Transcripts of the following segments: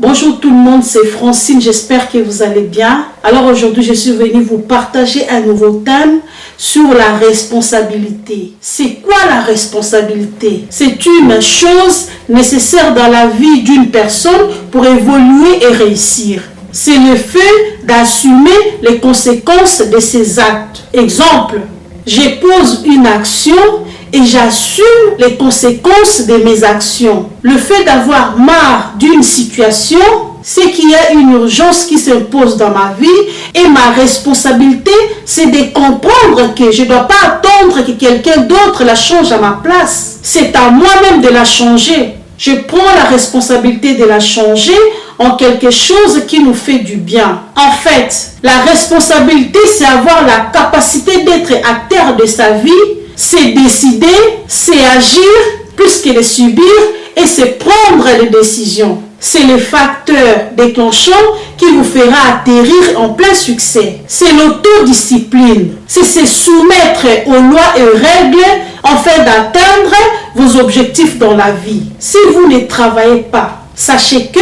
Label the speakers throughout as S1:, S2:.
S1: Bonjour tout le monde, c'est Francine, j'espère que vous allez bien. Alors aujourd'hui, je suis venue vous partager un nouveau thème sur la responsabilité. C'est quoi la responsabilité? C'est une chose nécessaire dans la vie d'une personne pour évoluer et réussir. C'est le fait d'assumer les conséquences de ses actes. Exemple, je pose une action et j'assume les conséquences de mes actions. Le fait d'avoir marre d'une situation, c'est qu'il y a une urgence qui s'impose dans ma vie et ma responsabilité, c'est de comprendre que je ne dois pas attendre que quelqu'un d'autre la change à ma place. C'est à moi-même de la changer. Je prends la responsabilité de la changer en quelque chose qui nous fait du bien. En fait, la responsabilité, c'est avoir la capacité d'être acteur de sa vie. C'est décider, c'est agir, plus que de subir, et c'est prendre les décisions. C'est le facteur déclenchant qui vous fera atterrir en plein succès. C'est l'autodiscipline. C'est se soumettre aux lois et aux règles afin d'atteindre vos objectifs dans la vie. Si vous ne travaillez pas, sachez que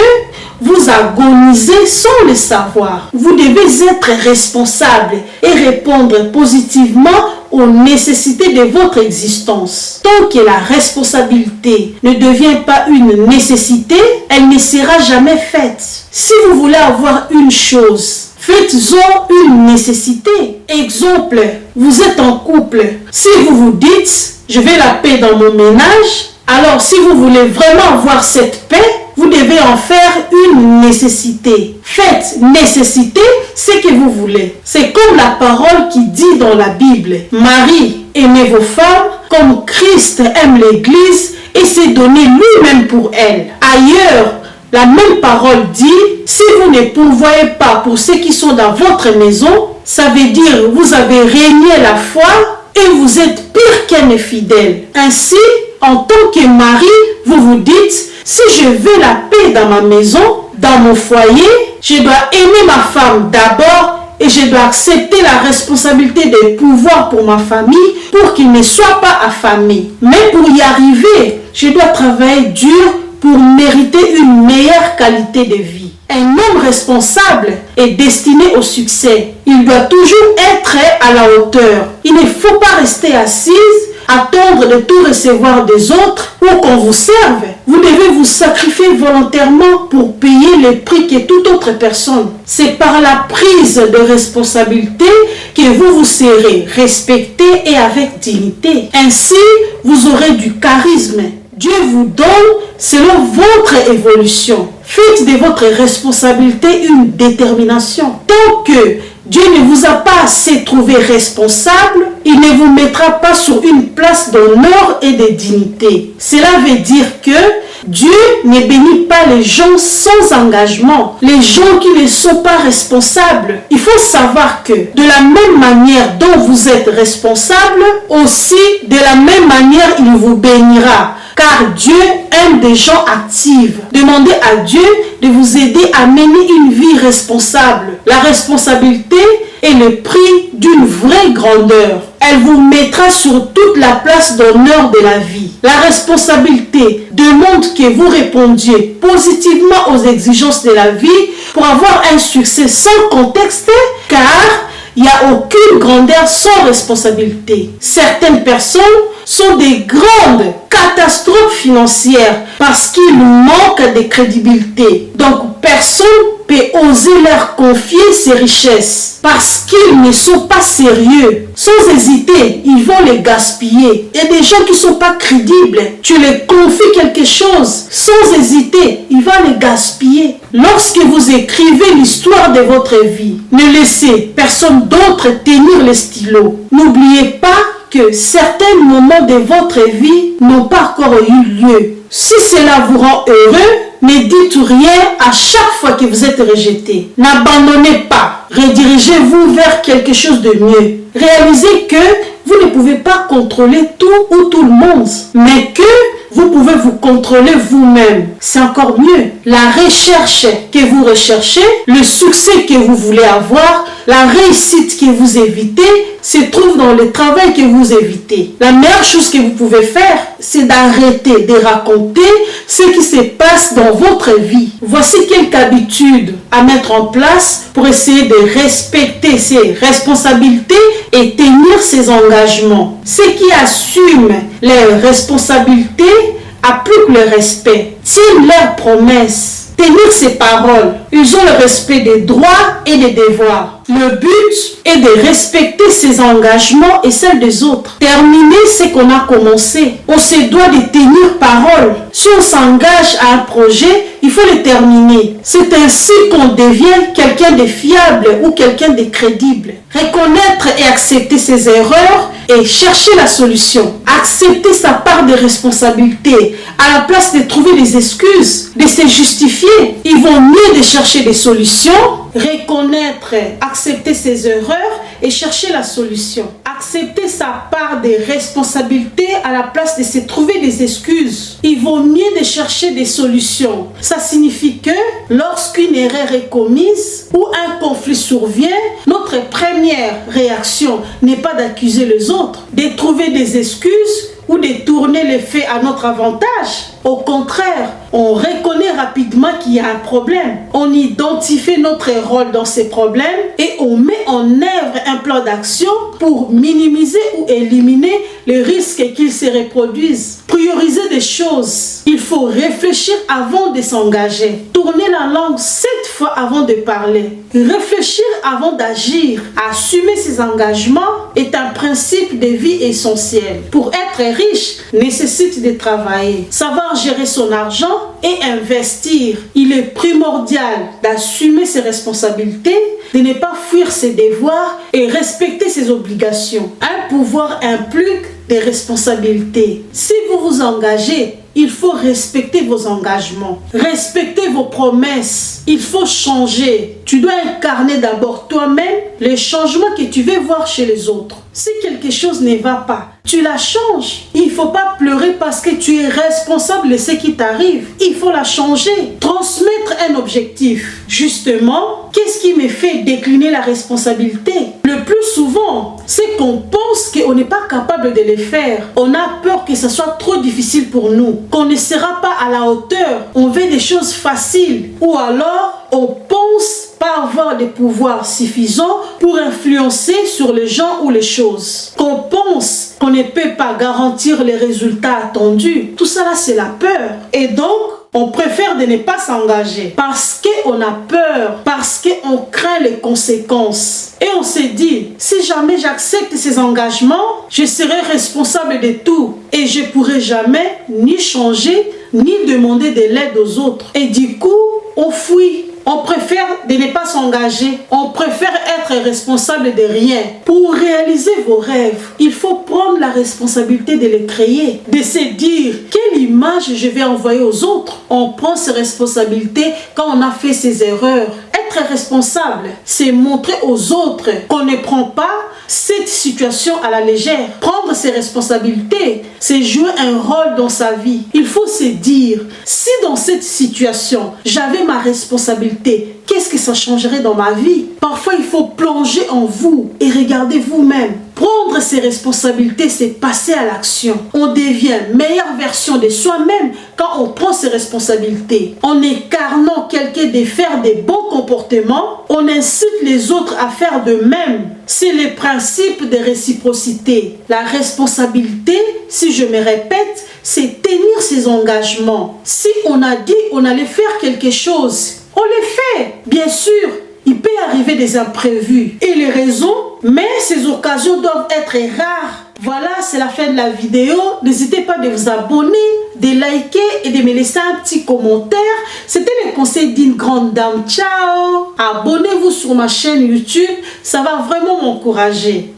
S1: vous agonisez sans le savoir. Vous devez être responsable et répondre positivement aux nécessités de votre existence. Tant que la responsabilité ne devient pas une nécessité, elle ne sera jamais faite. Si vous voulez avoir une chose, faites-en une nécessité. Exemple, vous êtes en couple. Si vous vous dites, je veux la paix dans mon ménage, alors si vous voulez vraiment avoir cette paix, vous devez en faire une nécessité. Faites nécessité ce que vous voulez. C'est comme la parole qui dit dans la Bible. Marie, aimez vos femmes comme Christ aime l'Église et s'est donné lui-même pour elle. Ailleurs, la même parole dit, si vous ne pourvoyez pas pour ceux qui sont dans votre maison, ça veut dire vous avez régné la foi et vous êtes pire qu'un infidèle. Ainsi, en tant que mari, vous vous dites, si je veux la paix dans ma maison, dans mon foyer, je dois aimer ma femme d'abord et je dois accepter la responsabilité des pouvoirs pour ma famille pour qu'il ne soit pas affamé. Mais pour y arriver, je dois travailler dur pour mériter une meilleure qualité de vie. Un homme responsable est destiné au succès. Il doit toujours être à la hauteur. Il ne faut pas rester assise, attendre de tout recevoir des autres ou qu'on vous serve. Vous devez vous sacrifier volontairement pour payer le prix que toute autre personne. C'est par la prise de responsabilité que vous serez respecté et avec dignité. Ainsi, vous aurez du charisme. Dieu vous donne selon votre évolution. Faites de votre responsabilité une détermination. Tant que Dieu ne vous a pas assez trouvé responsable, il ne vous mettra pas sur une place d'honneur et de dignité. Cela veut dire que Dieu ne bénit pas les gens sans engagement, les gens qui ne sont pas responsables. Il faut savoir que de la même manière dont vous êtes responsable, aussi de la même manière il vous bénira. Car Dieu aime des gens actifs. Demandez à Dieu de vous aider à mener une vie responsable. La responsabilité est le prix d'une vraie grandeur. Elle vous mettra sur toute la place d'honneur de la vie. La responsabilité demande que vous répondiez positivement aux exigences de la vie pour avoir un succès sans contexte, car il n'y a aucune grandeur sans responsabilité. Certaines personnes sont des grandes catastrophes financières parce qu'ils manquent de crédibilité. Donc personne peut oser leur confier ses richesses parce qu'ils ne sont pas sérieux. Sans hésiter, ils vont les gaspiller. Il y a des gens qui ne sont pas crédibles. Tu les confies quelque chose, sans hésiter, ils vont les gaspiller. Lorsque vous écrivez l'histoire de votre vie, ne laissez personne d'autre tenir le stylo. N'oubliez pas que certains moments de votre vie n'ont pas encore eu lieu. Si cela vous rend heureux, ne dites rien à chaque fois que vous êtes rejeté. N'abandonnez pas. Redirigez-vous vers quelque chose de mieux. Réalisez que vous ne pouvez pas contrôler tout ou tout le monde, mais que vous pouvez vous contrôler vous-même. C'est encore mieux. La recherche que vous recherchez, le succès que vous voulez avoir, la réussite que vous évitez, se trouve dans le travail que vous évitez. La meilleure chose que vous pouvez faire, c'est d'arrêter de raconter ce qui se passe dans votre vie. Voici quelques habitudes à mettre en place pour essayer de respecter ses responsabilités et tenir ses engagements. Ceux qui assument leurs responsabilités appliquent le respect, tiennent leurs promesses, tenir ses paroles. Ils ont le respect des droits et des devoirs. Le but est de respecter ses engagements et celles des autres. Terminer ce qu'on a commencé. On se doit de tenir parole. Si on s'engage à un projet, il faut le terminer. C'est ainsi qu'on devient quelqu'un de fiable ou quelqu'un de crédible. Reconnaître et accepter ses erreurs et chercher la solution. Accepter sa part de responsabilité à la place de trouver des excuses, de se justifier. Il vaut mieux de chercher des solutions, reconnaître, accepter ses erreurs et chercher la solution. Accepter sa part de responsabilité à la place de se trouver des excuses. Il vaut mieux de chercher des solutions. Ça signifie que lorsqu'une erreur est commise ou un conflit survient, notre première réaction n'est pas d'accuser les autres, de trouver des excuses ou de tourner les faits à notre avantage. Au contraire, on reconnaît rapidement qu'il y a un problème. On identifie notre rôle dans ces problèmes et on met en œuvre un plan d'action pour minimiser ou éliminer les risques qu'ils se reproduisent. Prioriser des choses. Il faut réfléchir avant de s'engager. Tourner la langue 7 fois avant de parler. Réfléchir avant d'agir. Assumer ses engagements est un principe de vie essentiel. Pour être riche, nécessite de travailler. Savoir gérer son argent et investir. Il est primordial d'assumer ses responsabilités, de ne pas fuir ses devoirs et respecter ses obligations. Un pouvoir implique des responsabilités. Si vous vous engagez, il faut respecter vos engagements, respecter vos promesses. Il faut changer. Tu dois incarner d'abord toi-même les changements que tu veux voir chez les autres. Si quelque chose ne va pas, tu la changes. Il ne faut pas pleurer parce que tu es responsable de ce qui t'arrive. Il faut la changer. Transmettre un objectif. Justement, qu'est-ce qui me fait décliner la responsabilité? Le plus souvent, c'est qu'on pense qu'on n'est pas capable de le faire. On a peur que ce soit trop difficile pour nous, qu'on ne sera pas à la hauteur. On veut des choses faciles. Ou alors, on pense pas avoir des pouvoirs suffisants pour influencer sur les gens ou les choses. Qu'on pense qu'on ne peut pas garantir les résultats attendus. Tout ça là, c'est la peur. Et donc, on préfère de ne pas s'engager parce qu'on a peur, parce qu'on craint les conséquences. Et on se dit, si jamais j'accepte ces engagements, je serai responsable de tout et je ne pourrai jamais ni changer, ni demander de l'aide aux autres. Et du coup, on fuit. On préfère de ne pas s'engager. On préfère être responsable de rien. Pour réaliser vos rêves, il faut prendre la responsabilité de les créer. De se dire, quelle image je vais envoyer aux autres. On prend ses responsabilités quand on a fait ses erreurs. Être responsable, c'est montrer aux autres qu'on ne prend pas cette situation à la légère. Prendre ses responsabilités, c'est jouer un rôle dans sa vie. Il faut se dire, si dans cette situation, j'avais ma responsabilité, qu'est-ce que ça changerait dans ma vie? Parfois, il faut plonger en vous et regarder vous-même. Prendre ses responsabilités, c'est passer à l'action. On devient meilleure version de soi-même quand on prend ses responsabilités. En incarnant quelqu'un de faire des bons comportements, on incite les autres à faire de même. C'est le principe de réciprocité. La responsabilité, si je me répète, c'est tenir ses engagements. Si on a dit on allait faire quelque chose, on le fait. Bien sûr, il peut arriver des imprévus et les raisons, mais ces occasions doivent être rares. Voilà, c'est la fin de la vidéo. N'hésitez pas de vous abonner, de liker et de me laisser un petit commentaire. C'était le conseil d'une grande dame. Ciao! Abonnez-vous sur ma chaîne YouTube, ça va vraiment m'encourager.